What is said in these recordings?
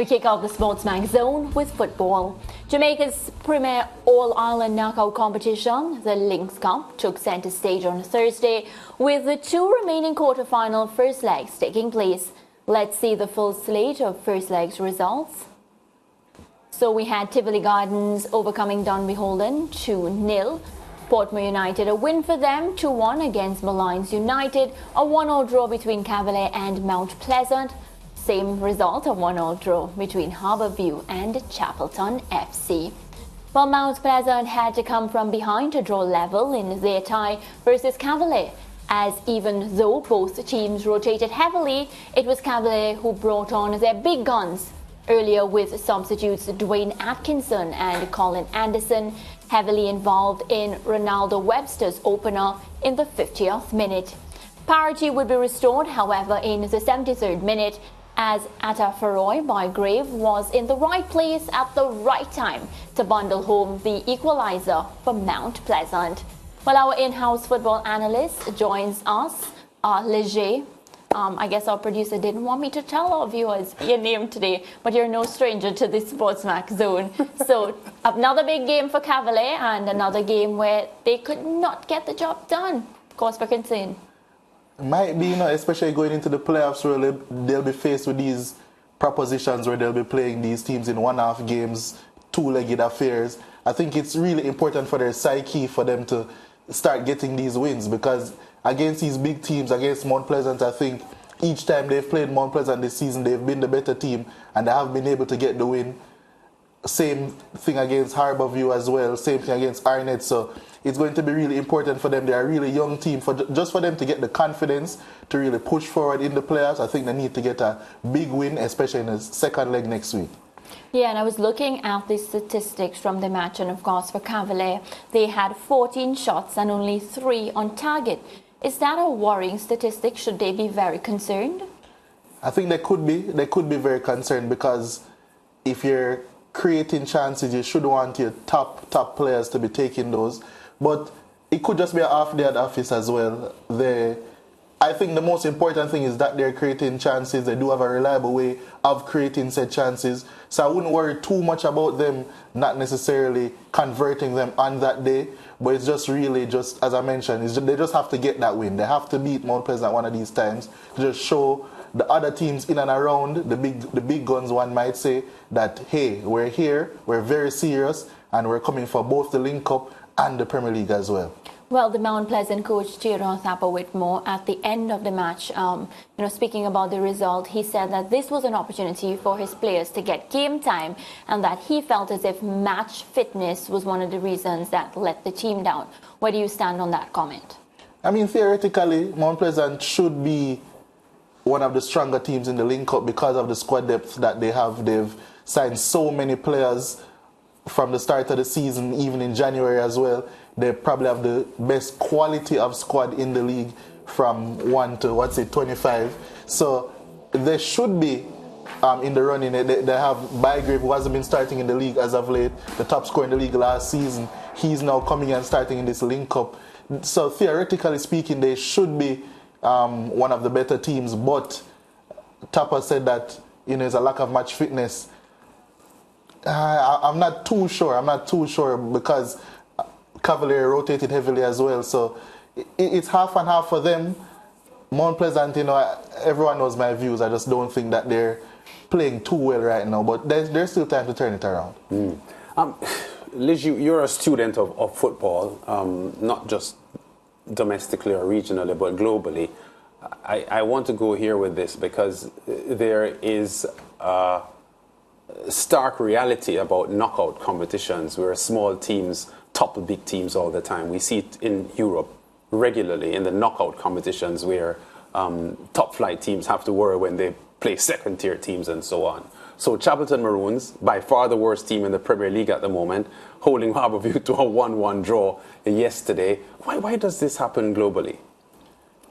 We kick off the SportsMax Zone with football. Jamaica's premier All-Ireland knockout competition, the Lynk Cup, took centre stage on Thursday, with the two remaining quarter-final first legs taking place. Let's see the full slate of first leg's results. So we had Tivoli Gardens overcoming Dunbeholden 2-0. Portmore United, a win for them, 2-1 against Malines United. A 1-1 draw between Cavalier and Mount Pleasant. Same result, a 1-1 draw between Harbourview and Chapelton FC. Well, Mount Pleasant had to come from behind to draw level in their tie versus Cavalier, as even though both teams rotated heavily, it was Cavalier who brought on their big guns earlier, with substitutes Dwayne Atkinson and Colin Anderson heavily involved in Ronaldo Webster's opener in the 50th minute. Parity would be restored, however, in the 73rd minute, as Atta Faroy by Grave was in the right place at the right time to bundle home the equalizer for Mount Pleasant. Well, our in-house football analyst joins us, Leger. I guess our producer didn't want me to tell our viewers your name today, but you're no stranger to the SportsMax Zone. So another big game for Cavalier and another game where they could not get the job done. Cause for concern. Might be, especially going into the playoffs where they'll be faced with these propositions where they'll be playing these teams in one-half games, two-legged affairs. I think it's really important for their psyche for them to start getting these wins, because against these big teams, against Mount Pleasant, I think each time they've played Mount Pleasant this season, they've been the better team and they have been able to get the win. Same thing against Harbourview as well, same thing against Arnett. So it's going to be really important for them. They're a really young team. Just for them to get the confidence to really push forward in the playoffs, I think they need to get a big win, especially in the second leg next week. Yeah, and I was looking at the statistics from the match, and of course for Cavalier, they had 14 shots and only 3 on target. Is that a worrying statistic? Should they be very concerned? I think they could be. They could be very concerned, because if you're creating chances, you should want your top players to be taking those. But it could just be a half day at the office as well. I think the most important thing is that they're creating chances. They do have a reliable way of creating said chances. So I wouldn't worry too much about them not necessarily converting them on that day. But it's just really, just as I mentioned, they just have to get that win. They have to beat Mount Pleasant one of these times to just show the other teams in and around, the big guns, one might say, that, hey, we're here, we're very serious, and we're coming for both the Lynk Cup and the Premier League as well. Well, the Mount Pleasant coach, Tierra Thapper-Whitmore, at the end of the match, speaking about the result, he said that this was an opportunity for his players to get game time, and that he felt as if match fitness was one of the reasons that let the team down. Where do you stand on that comment? I mean, theoretically, Mount Pleasant should be one of the stronger teams in the Lynk Cup because of the squad depth that they have. They've signed so many players from the start of the season, even in January as well. They probably have the best quality of squad in the league from 1 to 25. So they should be in the running. They have Bygrave, who hasn't been starting in the league as of late, the top scorer in the league last season. He's now coming and starting in this Lynk Cup. So theoretically speaking, they should be one of the better teams. But Tapper said that there's a lack of match fitness. I'm not too sure because Cavalier rotated heavily as well, so it's half and half for them. Mount Pleasant, everyone knows my views. I just don't think that they're playing too well right now, but there's still time to turn it around. Liz, you're a student of football, not just domestically or regionally, but globally. I want to go here with this because there is a stark reality about knockout competitions where small teams topple big teams all the time. We see it in Europe regularly in the knockout competitions where top flight teams have to worry when they play second tier teams and so on. So Chapelton Maroons, by far the worst team in the Premier League at the moment, holding Harbourview to a 1-1 draw yesterday. Why does this happen globally?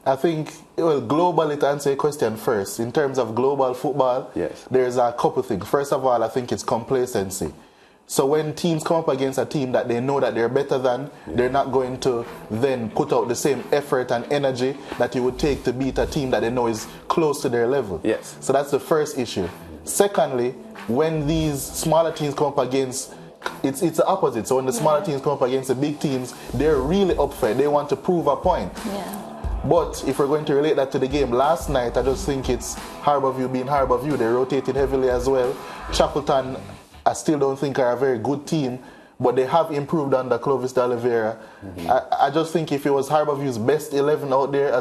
I think, globally, to answer your question first, in terms of global football, yes, there's a couple things. First of all, I think it's complacency. So when teams come up against a team that they know that they're better than, they're not going to then put out the same effort and energy that you would take to beat a team that they know is close to their level. Yes. So that's the first issue. Secondly, when these smaller teams come up against, it's the opposite. So when the smaller teams come up against the big teams, they're really up for it. They want to prove a point. Yeah. But if we're going to relate that to the game last night, I just think it's Harborview being Harborview. They rotated heavily as well. Chapelton, I still don't think are a very good team, but they have improved under Clovis de Oliveira. I just think if it was Harborview's best 11 out there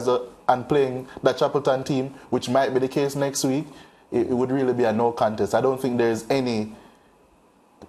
and playing the Chapelton team, which might be the case next week, it would really be a no contest. I don't think there's any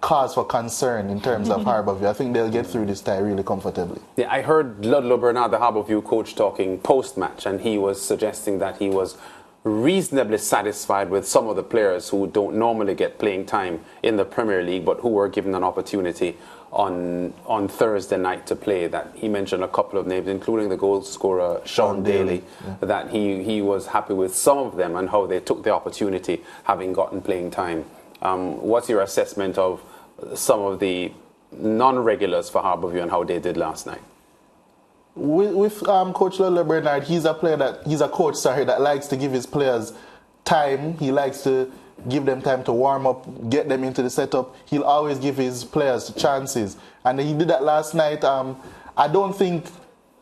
cause for concern in terms of Harborview. I think they'll get through this tie really comfortably. Yeah, I heard Ludlow Bernard, the Harborview coach, talking post-match, and he was suggesting that he was reasonably satisfied with some of the players who don't normally get playing time in the Premier League, but who were given an opportunity on Thursday night to play. That he mentioned a couple of names, including the goal scorer Sean Daly, that he was happy with some of them and how they took the opportunity, having gotten playing time. What's your assessment of some of the non-regulars for Harborview and how they did last night? With Coach Ludlow Bernard, he's a coach that likes to give his players time. He likes to give them time to warm up, get them into the setup. He'll always give his players chances. And he did that last night. I don't think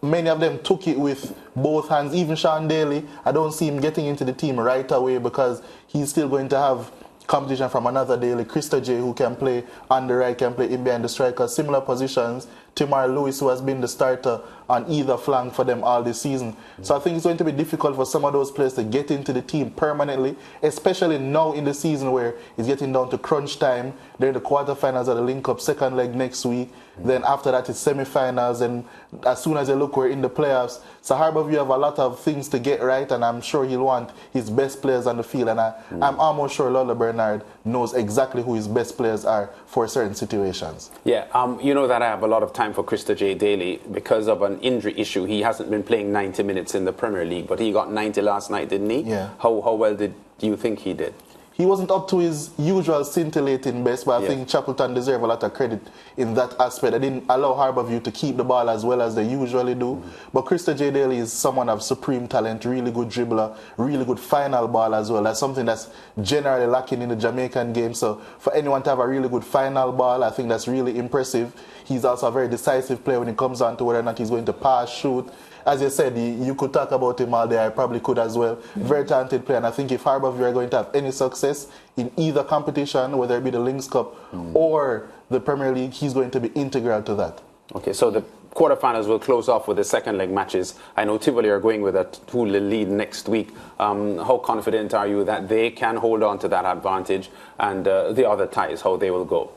many of them took it with both hands. Even Sean Daly, I don't see him getting into the team right away because he's still going to have competition from another Daly. Krista J, who can play on the right, can play in behind the striker, similar positions. Timar Lewis, who has been the starter on either flank for them all this season. So I think it's going to be difficult for some of those players to get into the team permanently, especially now in the season where it's getting down to crunch time. They're in the quarterfinals of the Lynk Cup, second leg next week. Then after that, it's semifinals, and as soon as they look, we're in the playoffs. So Harborview have a lot of things to get right, and I'm sure he'll want his best players on the field. And I'm almost sure Ludlow Bernard knows exactly who his best players are for certain situations. Yeah, you know that I have a lot of time for Krista J. Daly because of an injury issue. He hasn't been playing 90 minutes in the Premier League, but he got 90 last night, didn't he? Yeah. How well do you think he did? He wasn't up to his usual scintillating best, but I think Chapelton deserve a lot of credit in that aspect. They didn't allow Harborview to keep the ball as well as they usually do. But Krista J. Daly is someone of supreme talent, really good dribbler, really good final ball as well. That's something that's generally lacking in the Jamaican game. So for anyone to have a really good final ball, I think that's really impressive. He's also a very decisive player when it comes down to whether or not he's going to pass, shoot. As you said, you could talk about him all day. I probably could as well. Very talented player. And I think if Harborview are going to have any success in either competition, whether it be the Lynx Cup or the Premier League, he's going to be integral to that. Okay, so the quarterfinals will close off with the second leg matches. I know Tivoli are going with a 2-0 lead next week. How confident are you that they can hold on to that advantage, and the other ties, how they will go?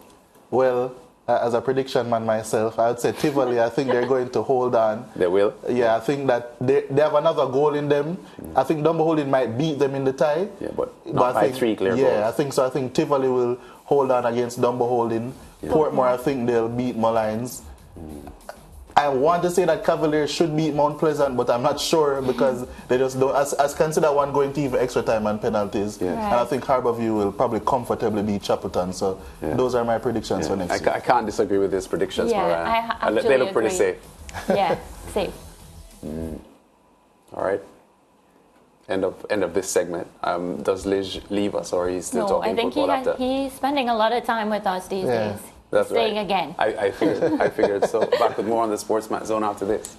Well, as a prediction man myself, I would say Tivoli, I think they're going to hold on. They will? Yeah, I think that they have another goal in them. I think Dumbo Holding might beat them in the tie. Yeah, but not by 3 clear goals. Yeah, I think so. I think Tivoli will hold on against Dumbo Holding. Yeah. Portmore, I think they'll beat Molynes. I want to say that Cavalier should beat Mount Pleasant, but I'm not sure because they just don't. As consider one going to even extra time and penalties. Yeah. And I think Harborview will probably comfortably beat Chapelton. So those are my predictions for next week. I can't disagree with these predictions. Yeah, I they look pretty safe. Yeah, safe. All right. End of this segment. Does Liz leave us, or is he still talking football after? I think he's spending a lot of time with us these days. That's staying right. again. I figured so. Back with more on the SportsMax Zone after this.